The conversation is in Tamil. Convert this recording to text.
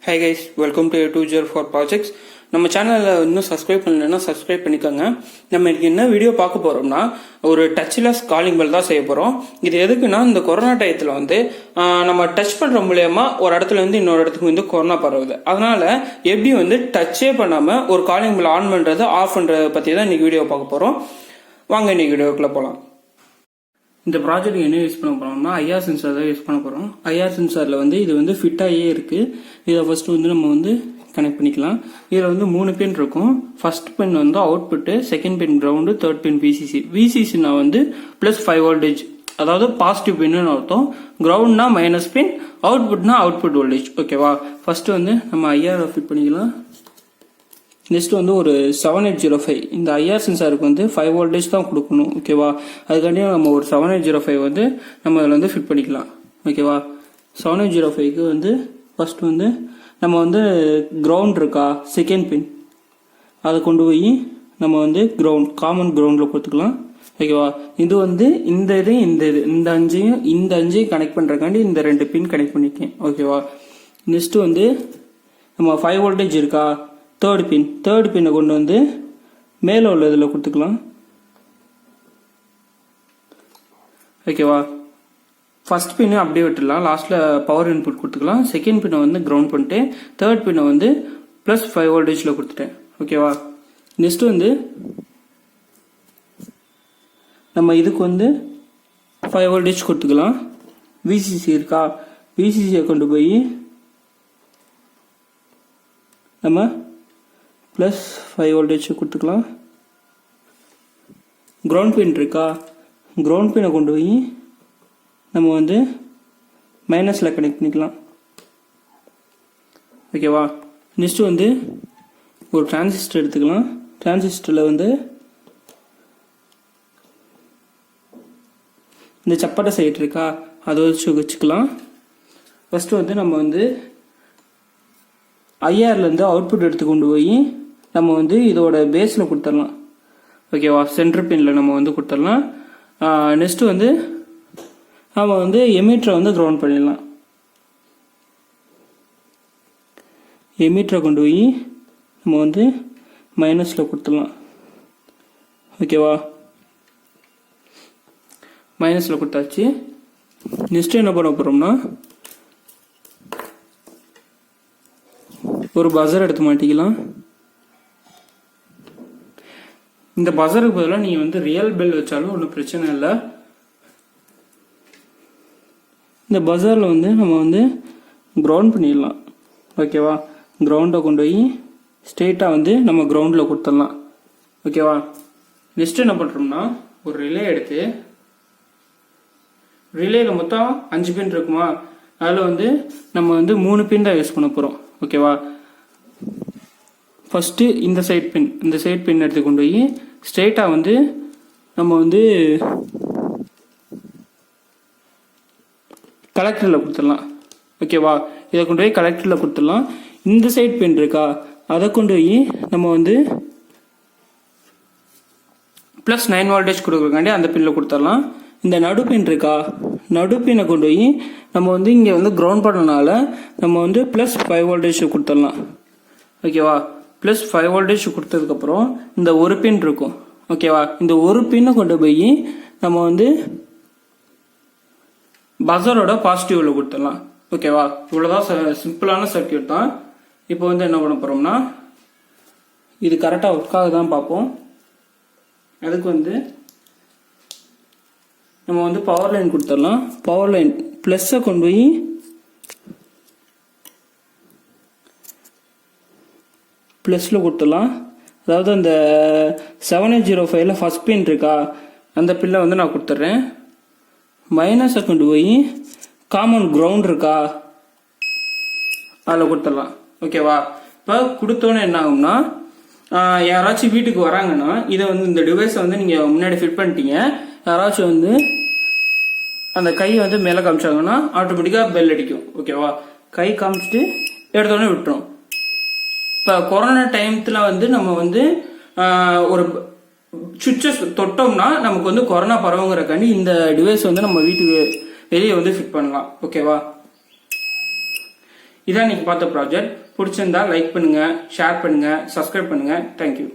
Hi guys, welcome to 204 projects. நம்ம சேனலில் இன்னும் சப்ஸ்கிரைப் பண்ணலைன்னா சப்ஸ்கிரைப் பண்ணிக்கோங்க. நம்ம இன்னைக்கு என்ன வீடியோ பார்க்க போகிறோம்னா ஒரு டச்லெஸ் காலிங் பெல் தான் செய்ய போகிறோம். இது எதுக்குன்னா இந்த கொரோனா டயத்தில் வந்து நம்ம டச் பண்ணுற மூலயமா ஒரு இடத்துல இருந்து இன்னொரு இடத்துக்கு வந்து கொரோனா பரவுது. அதனால எப்படி வந்து டச்சே பண்ணாமல் ஒரு காலிங் பெல் ஆன் பண்ணுறது ஆஃப் பண்ணுறதை பற்றி தான் இன்னைக்கு வீடியோ பார்க்க போகிறோம். வாங்க இன்னைக்கு வீடியோக்குள்ளே போகலாம். இந்த ப்ராஜெக்ட் என்ன யூஸ் பண்ண போகிறோம்னா ஐஆர் சென்சார் தான் யூஸ் பண்ண போகிறோம். ஐஆர் சென்சாரில் வந்து இது வந்து ஃபிட்டாகவே இருக்குது. இதை ஃபர்ஸ்ட் வந்து நம்ம வந்து கனெக்ட் பண்ணிக்கலாம். இதில் வந்து 3 பின் இருக்கும். ஃபர்ஸ்ட் பின் வந்து output, second pin ground, third pin VCC. விசிசினா வந்து +5 வோல்டேஜ், அதாவது பாசிட்டிவ் பின்னு அர்த்தம். கிரவுண்ட்னா மைனஸ் பின், அவுட்புட்னா அவுட்புட் வோல்டேஜ். ஓகேவா? ஃபர்ஸ்ட் வந்து நம்ம ஐஆர் ஃபிட் பண்ணிக்கலாம். நெக்ஸ்ட் வந்து ஒரு 7805, இந்த ஐஆர் சென்சாருக்கு வந்து 5 வோல்டேஜ் தான் கொடுக்கணும். ஓகேவா? அதுக்காண்டி நம்ம ஒரு 7805 வந்து நம்ம அதில் வந்து ஃபிட் பண்ணிக்கலாம். ஓகேவா? 7805க்கு வந்து ஃபர்ஸ்ட் வந்து நம்ம வந்து கிரவுண்ட் இருக்கா, செகண்ட் பின் அதை கொண்டு போய் நம்ம வந்து கிரவுண்ட், காமன் கிரவுண்டில் கொடுத்துக்கலாம். ஓகேவா? இது வந்து இந்த அஞ்சையும் கனெக்ட் பண்ணுறக்காண்டி இந்த 2 பின் கனெக்ட் பண்ணிக்கேன். ஓகேவா? நெக்ஸ்ட் வந்து நம்ம 5 வோல்டேஜ் இருக்கா, தேர்ட் பின்னை கொண்டு வந்து மேலே உள்ள இதில் கொடுத்துக்கலாம். ஓகேவா? ஃபர்ஸ்ட் பின்னை அப்படியே விட்டுடலாம், லாஸ்ட்டில் பவர் இன்புட் கொடுத்துக்கலாம். செகண்ட் பின்னை வந்து கிரவுண்ட் பண்ணிட்டு தேர்ட் பின்னை வந்து +5 வோல்டேஜில் கொடுத்துட்டேன். ஓகேவா? நெக்ஸ்ட் வந்து நம்ம இதுக்கு வந்து 5 வோல்டேஜ் கொடுத்துக்கலாம். விசிசி இருக்கா, விசிசியை கொண்டு போய் நம்ம +5 வோல்டேஜ் கொடுத்துக்கலாம். கிரவுண்ட் பின் இருக்கா, கிரவுண்ட் பின்னை கொண்டு போய் நம்ம வந்து மைனஸில் கனெக்ட் பண்ணிக்கலாம். ஓகேவா? நெக்ஸ்ட் வந்து ஒரு டிரான்சிஸ்டர் எடுத்துக்கலாம். டிரான்சிஸ்டரில் வந்து இந்த சப்பாட்டை சைட் இருக்கா, அதை வச்சுக்கலாம். ஃபர்ஸ்ட் வந்து நம்ம வந்து ஐஆர்லேருந்து அவுட்புட் எடுத்து கொண்டு போய் நம்ம வந்து இதோட பேஸில் கொடுத்துடலாம். ஓகேவா? சென்டர் பின்னில் நம்ம வந்து கொடுத்துடலாம். நெக்ஸ்ட் வந்து நம்ம வந்து எமீட்டரை வந்து கிரவுண்ட் பண்ணிடலாம். எமீட்டரை கொண்டு போய் நம்ம வந்து மைனஸில் கொடுத்துடலாம். ஓகேவா? மைனஸில் கொடுத்தாச்சு. நெக்ஸ்ட் என்ன பண்ண போகிறோம்னா ஒரு பஸர் எடுத்து மாட்டிக்கலாம். இந்த பஸருக்கு பதிலாக நீங்கள் வந்து ரியல் பெல் வச்சாலும் ஒன்றும் பிரச்சனை இல்லை. இந்த பஸரில் வந்து நம்ம வந்து கிரவுண்ட் பண்ணிடலாம். ஓகேவா? கிரவுண்டை கொண்டு போய் ஸ்ட்ரெயிட்டாக வந்து நம்ம கிரவுண்டில் கொடுத்துடலாம். ஓகேவா? நெக்ஸ்ட் என்ன பண்ணுறோம்னா ஒரு ரிலே எடுத்து, ரிலேல மொத்தம் 5 பின் இருக்குமா, அதில் வந்து நம்ம வந்து 3 பின் தான் யூஸ் பண்ண போகிறோம். ஓகேவா? ஃபர்ஸ்ட்டு இந்த சைட் பின் எடுத்து கொண்டு போய் ஸ்ட்ரெயிட்டாக வந்து நம்ம வந்து கலெக்டரில் கொடுத்துடலாம். ஓகேவா? இதை கொண்டு போய் கலெக்டரில் கொடுத்துடலாம். இந்த சைட் பின் இருக்கா, அதை கொண்டு போய் நம்ம வந்து +9 வோல்டேஜ் கொடுக்குறக்காண்டி அந்த பின்னில் கொடுத்துடலாம். இந்த நடுப்பின் இருக்கா, நடுப்பினை கொண்டு போய் நம்ம வந்து இங்கே வந்து கிரவுண்ட் பண்ணனால நம்ம வந்து +5 வோல்டேஜ் கொடுத்துடலாம். ஓகேவா? +5 வோல்டேஜ் கொடுத்ததுக்கப்புறம் இந்த ஒரு பின் இருக்கும். ஓகேவா? இந்த ஒரு பின்னை கொண்டு போய் நம்ம வந்து பஸரோட பாசிட்டிவ்ல கொடுத்துடலாம். ஓகேவா? இவ்வளோதான், சிம்பிளான சர்க்கியூட் தான். இப்போ வந்து என்ன பண்ண போகிறோம்னா இது கரெக்டாக ஒர்க் ஆகுதான் பார்ப்போம். அதுக்கு வந்து நம்ம வந்து பவர் லைன் கொடுத்துடலாம். பவர் லைன் ப்ளஸ்ஸை கொண்டு போய் +ல கொடுத்துடலாம். அதாவது அந்த 7805ல ஃபர்ஸ்ட் பின் இருக்கா, அந்த பின்னை வந்து நான் கொடுத்துட்றேன். மைனஸை கொண்டு போய் காமன் கிரவுண்ட் இருக்கா, அதில் கொடுத்துடலாம். ஓகேவா? இப்போ கொடுத்தோன்னே என்ன ஆகும்னா யாராச்சும் வீட்டுக்கு வராங்கன்னா இதை வந்து இந்த டிவைஸை வந்து நீங்கள் முன்னாடி ஃபிட் பண்ணிட்டீங்க, யாராச்சும் வந்து அந்த கையை வந்து மேலே காமிச்சாங்கன்னா ஆட்டோமேட்டிக்காக பெல் அடிக்கும். ஓகேவா? கை காமிச்சிட்டு எடுத்தோடனே விட்டுரும். இப்போ கொரோனா டைமத்தில் வந்து நம்ம வந்து ஒரு சுவிட்சை தொட்டோம்னா நமக்கு வந்து கொரோனா பரவுங்கிறக்காண்டி இந்த டிவைஸ் வந்து நம்ம வீட்டுக்கு வெளியே வந்து ஃபிட் பண்ணலாம். ஓகேவா? இதான் இன்னைக்கு பார்த்த ப்ராஜெக்ட். பிடிச்சிருந்தா லைக் பண்ணுங்க, ஷேர் பண்ணுங்க, சப்ஸ்கிரைப் பண்ணுங்க. தேங்க்யூ.